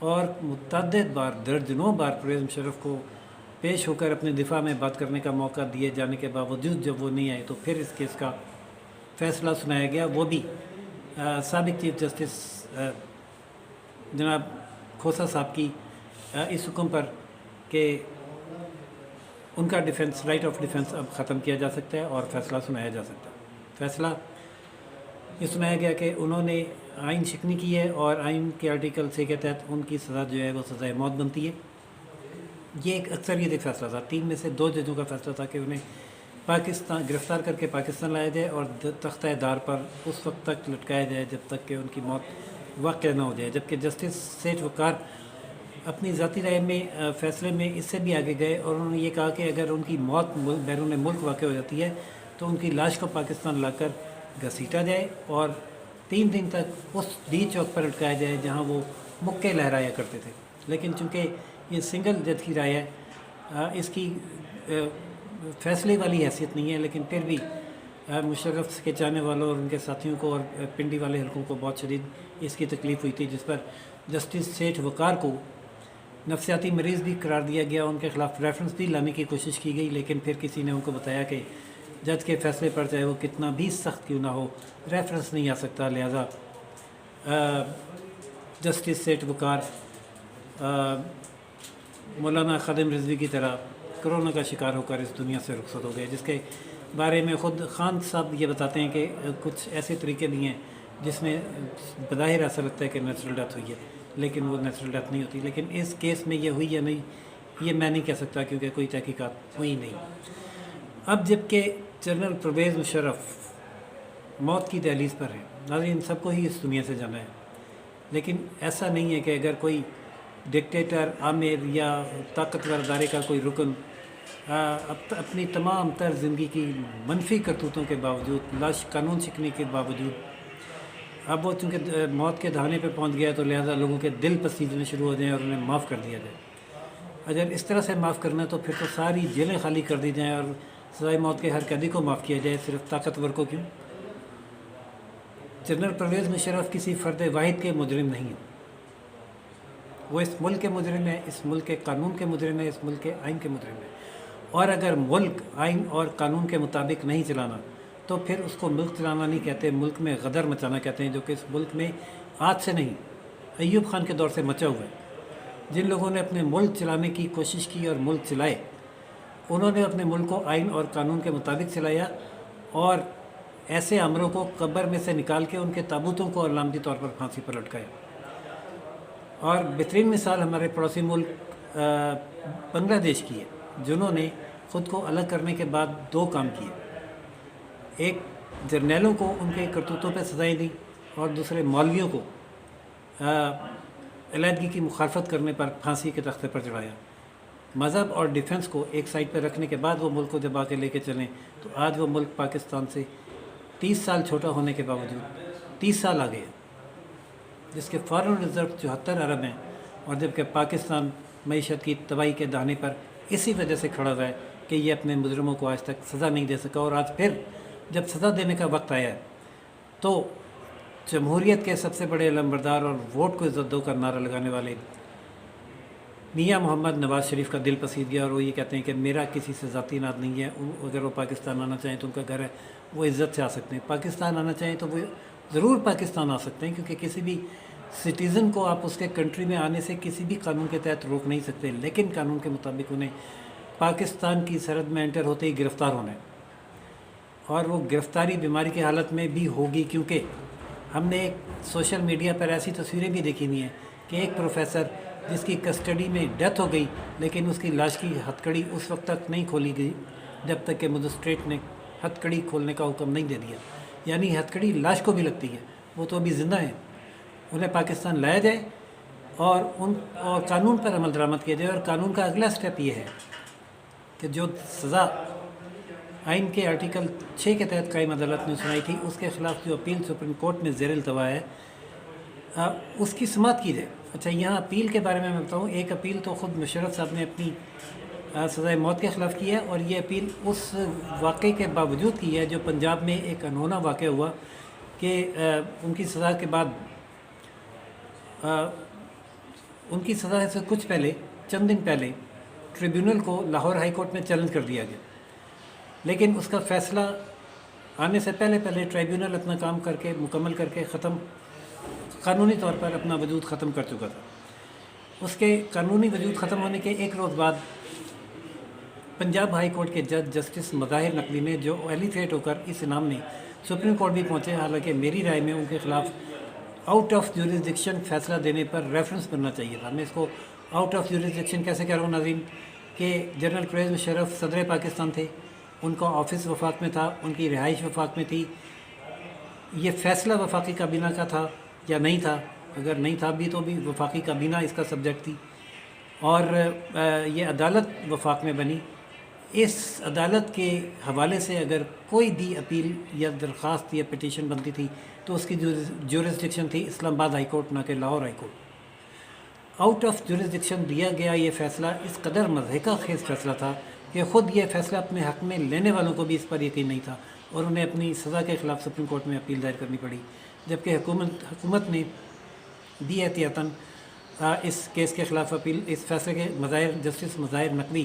اور متعدد بار درجنوں بار پرویز مشرف کو پیش ہو کر اپنے دفاع میں بات کرنے کا موقع دیے جانے کے باوجود جب وہ نہیں آئے تو پھر اس کیس کا فیصلہ سنایا گیا، وہ بھی سابق چیف جسٹس جناب کھوسہ صاحب کی اس حکم پر کہ ان کا ڈیفنس، رائٹ آف ڈیفنس اب ختم کیا جا سکتا ہے اور فیصلہ سنایا جا سکتا ہے۔ فیصلہ یہ سنایا گیا کہ انہوں نے آئین شکنی کی ہے اور آئین کے آرٹیکل 6 کے تحت ان کی سزا جو ہے وہ سزائے موت بنتی ہے۔ یہ ایک اکثریتی فیصلہ تھا، 3 میں سے 2 ججوں کا فیصلہ تھا کہ انہیں پاکستان گرفتار کر کے پاکستان لایا جائے اور تختہ دار پر اس وقت تک لٹکایا جائے جب تک کہ ان کی موت واقع نہ ہو جائے، جبکہ جسٹس سیٹھ وقار اپنی ذاتی رائے میں فیصلے میں اس سے بھی آگے گئے اور انہوں نے یہ کہا کہ اگر ان کی موت بیرون ملک واقع ہو جاتی ہے تو ان کی لاش کو پاکستان لا کر گھسیٹا جائے اور 3 دن تک اس ڈی چوک پر لٹکایا جائے جہاں وہ مکے لہرایا کرتے تھے۔ لیکن چونکہ یہ سنگل جج کی رائے ہے، اس کی فیصلے والی حیثیت نہیں ہے، لیکن پھر بھی مشرف کے چاہنے والوں اور ان کے ساتھیوں کو اور پنڈی والے حلقوں کو بہت شدید اس کی تکلیف ہوئی تھی، جس پر جسٹس سیٹھ وقار کو نفسیاتی مریض بھی قرار دیا گیا، ان کے خلاف ریفرنس بھی لانے کی کوشش کی گئی، لیکن پھر کسی نے ان کو بتایا کہ جج کے فیصلے پر چاہے وہ کتنا بھی سخت کیوں نہ ہو ریفرنس نہیں آ سکتا، لہذا جسٹس سیٹھ وقار مولانا خادم رضوی کی طرح کرونا کا شکار ہو کر اس دنیا سے رخصت ہو گئے، جس کے بارے میں خود خان صاحب یہ بتاتے ہیں کہ کچھ ایسے طریقے بھی ہیں جس میں بظاہر ایسا لگتا ہے کہ نیچرل ڈیتھ ہوئی ہے، لیکن وہ نیچرل ڈیتھ نہیں ہوتی۔ لیکن اس کیس میں یہ ہوئی یا نہیں یہ میں نہیں کہہ سکتا، کیونکہ کوئی تحقیقات ہوئی نہیں۔ اب جب کہ جنرل پرویز مشرف موت کی دہلیز پر ہیں، ناظرین سب کو ہی اس دنیا سے جانا ہے، لیکن ایسا نہیں ہے کہ اگر کوئی ڈکٹیٹر، آمر یا طاقتور ادارے کا کوئی رکن اپنی تمام تر زندگی کی منفی کرتوتوں کے باوجود، لاش قانون شکنی کے باوجود، اب وہ چونکہ موت کے دہانے پہ پہنچ گیا تو لہٰذا لوگوں کے دل پسیجنے شروع ہو جائیں اور انہیں معاف کر دیا جائے۔ اگر اس طرح سے معاف کرنا ہے تو پھر تو ساری جیلیں خالی کر دی جائیں اور سزائے موت کے ہر قیدی کو معاف کیا جائے، صرف طاقتور کو کیوں؟ جنرل پرویز مشرف کسی فرد واحد کے مجرم نہیں ہیں، وہ اس ملک کے مجرم ہیں، اس ملک کے قانون کے مجرم ہیں، اس ملک کے آئین کے مجرم ہیں، اور اگر ملک آئین اور قانون کے مطابق نہیں چلانا تو پھر اس کو ملک چلانا نہیں کہتے، ملک میں غدر مچانا کہتے ہیں، جو کہ اس ملک میں آج سے نہیں ایوب خان کے دور سے مچا ہوا ہے۔ جن لوگوں نے اپنے ملک چلانے کی کوشش کی اور ملک چلائے، انہوں نے اپنے ملک کو آئین اور قانون کے مطابق چلایا اور ایسے امروں کو قبر میں سے نکال کے ان کے تابوتوں کو علامتی طور پر پھانسی پر لٹکایا۔ اور بہترین مثال ہمارے پڑوسی ملک بنگلہ دیش کی ہے، جنہوں نے خود کو الگ کرنے کے بعد 2 کام کیے، ایک جرنیلوں کو ان کے کرتوتوں پہ سزائیں دیں اور دوسرے مولویوں کو علیحدگی کی مخالفت کرنے پر پھانسی کے تختے پر چڑھایا۔ مذہب اور ڈیفنس کو ایک سائڈ پہ رکھنے کے بعد وہ ملک کو جب آ کے لے کے چلیں تو آج وہ ملک پاکستان سے 30 سال چھوٹا ہونے کے باوجود 30 سال آگے ہے، جس کے فارن ریزرو 74 ارب ہیں، اور جبکہ پاکستان معیشت کی تباہی کے دہانے پر اسی وجہ سے کھڑا ہوا ہے کہ یہ اپنے مجرموں کو آج تک سزا نہیں دے سکا، اور آج پھر جب سزا دینے کا وقت آیا ہے تو جمہوریت کے سب سے بڑے علمبردار اور ووٹ کو عزت دو کا نعرہ لگانے والے میاں محمد نواز شریف کا دل پسند گیا، اور وہ یہ کہتے ہیں کہ میرا کسی سے ذاتی اناد نہیں ہے، اگر وہ پاکستان آنا چاہیں تو ان کا گھر ہے، وہ عزت سے آ سکتے ہیں، پاکستان آنا چاہیں تو وہ ضرور پاکستان آ سکتے ہیں، کیونکہ کسی بھی سٹیزن کو آپ اس کے کنٹری میں آنے سے کسی بھی قانون کے تحت روک نہیں سکتے، لیکن قانون کے مطابق انہیں پاکستان کی سرحد میں انٹر ہوتے ہی گرفتار ہونا ہے، اور وہ گرفتاری بیماری کی حالت میں بھی ہوگی، کیونکہ ہم نے ایک سوشل میڈیا پر ایسی تصویریں بھی دیکھی ہوئی ہیں کہ ایک پروفیسر جس کی کسٹڈی میں ڈیتھ ہو گئی، لیکن اس کی لاش کی ہتھ کڑی اس وقت تک نہیں کھولی گئی جب تک کہ مجسٹریٹ نے ہتھ کڑی کھولنے کا حکم نہیں دے دیا، یعنی ہتھ کڑی لاش کو بھی لگتی ہے، وہ تو ابھی زندہ ہیں، انہیں پاکستان لایا جائے اور قانون پر عمل درآمد کیا جائے۔ اور قانون کا اگلا سٹیپ یہ ہے کہ جو سزا آئین کے آرٹیکل 6 کے تحت قائم عدالت نے سنائی تھی، اس کے خلاف جو اپیل سپریم کورٹ میں زیر التوا ہے، اس کی سماعت کی جائے۔ اچھا، یہاں اپیل کے بارے میں بتاؤں، ایک اپیل تو خود مشرف صاحب نے اپنی سزائے موت کے خلاف کی ہے، اور یہ اپیل اس واقعے کے باوجود کی ہے جو پنجاب میں ایک انہونا واقعہ ہوا کہ ان کی سزا کے بعد ان کی سزا سے کچھ پہلے، چند دن پہلے ٹریبیونل کو لاہور ہائی کورٹ میں چیلنج کر دیا گیا، لیکن اس کا فیصلہ آنے سے پہلے ٹریبیونل اپنا کام کر کے مکمل کر کے قانونی طور پر اپنا وجود ختم کر چکا تھا۔ اس کے قانونی وجود ختم ہونے کے ایک روز بعد پنجاب ہائی کورٹ کے جج جسٹس مظاہر نقوی نے، جو ایلیفیٹ ہو کر اس انعام میں سپریم کورٹ بھی پہنچے، حالانکہ میری رائے میں ان کے خلاف آؤٹ آف جورسڈکشن فیصلہ دینے پر ریفرنس بننا چاہیے تھا۔ میں اس کو آؤٹ آف جورسڈکشن کیسے کہہ رہا ہوں ناظرین، کہ جنرل پرویز مشرف صدر پاکستان تھے، ان کا آفس وفاق میں تھا، ان کی رہائش وفاق میں تھی، یہ فیصلہ وفاقی کابینہ کا تھا یا نہیں تھا؟ اگر نہیں تھا بھی تو بھی وفاقی کابینہ اس کا سبجیکٹ تھی، اور یہ عدالت وفاق میں بنی۔ اس عدالت کے حوالے سے اگر کوئی بھی اپیل یا درخواست یا پٹیشن بنتی تھی تو اس کی جورسڈکشن تھی اسلام آباد ہائی کورٹ، نہ کہ Lahore high court. Out of jurisdiction دیا گیا یہ فیصلہ اس قدر مضحکہ خیز فیصلہ تھا کہ خود یہ فیصلہ اپنے حق میں لینے والوں کو بھی اس پر یقین نہیں تھا، اور انہیں اپنی سزا کے خلاف سپریم کورٹ میں اپیل دائر کرنی پڑی، جبکہ حکومت نے بھی احتیاطاً اس کیس کے خلاف اپیل، اس فیصلے کے جسٹس مظاہر نقوی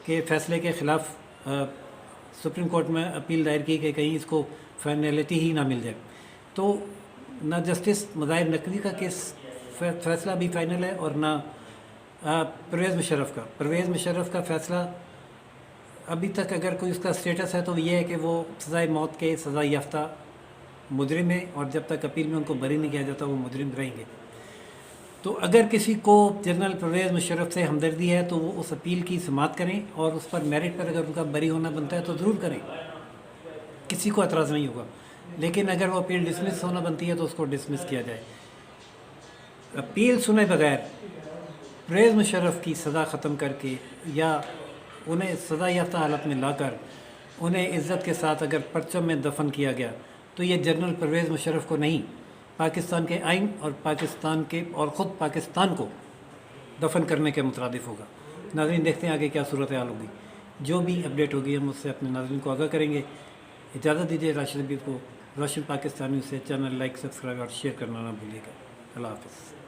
کے فیصلے کے خلاف سپریم کورٹ میں اپیل دائر کی کہ کہیں اس کو فائنلٹی ہی نہ مل جائے۔ تو نہ جسٹس مظاہر نقوی کا کیس فیصلہ بھی فائنل ہے، اور نہ پرویز مشرف کا فیصلہ ابھی تک اگر کوئی اس کا سٹیٹس ہے تو یہ ہے کہ وہ سزائے موت کے سزا یافتہ مجرم ہے، اور جب تک اپیل میں ان کو بری نہیں کیا جاتا وہ مجرم رہیں گے۔ تو اگر کسی کو جنرل پرویز مشرف سے ہمدردی ہے تو وہ اس اپیل کی سماعت کریں، اور اس پر میرٹ پر اگر ان کا بری ہونا بنتا ہے تو ضرور کریں، کسی کو اعتراض نہیں ہوگا، لیکن اگر وہ اپیل ڈسمس ہونا بنتی ہے تو اس کو ڈسمس کیا جائے۔ اپیل سنے بغیر پرویز مشرف کی سزا ختم کر کے، یا انہیں سزا یافتہ حالت میں لا کر انہیں عزت کے ساتھ اگر پرچم میں دفن کیا گیا تو یہ جنرل پرویز مشرف کو نہیں، پاکستان کے آئین اور خود پاکستان کو دفن کرنے کے مترادف ہوگا۔ ناظرین دیکھتے ہیں آگے کیا صورتحال ہوگی، جو بھی اپڈیٹ ہوگی ہم اس سے اپنے ناظرین کو آگاہ کریں گے۔ اجازت دیجیے راشد حبیب کو، روشن پاکستانی سے چینل لائک، سبسکرائب اور شیئر کرنا نہ بھولیے گا۔ اللہ حافظ۔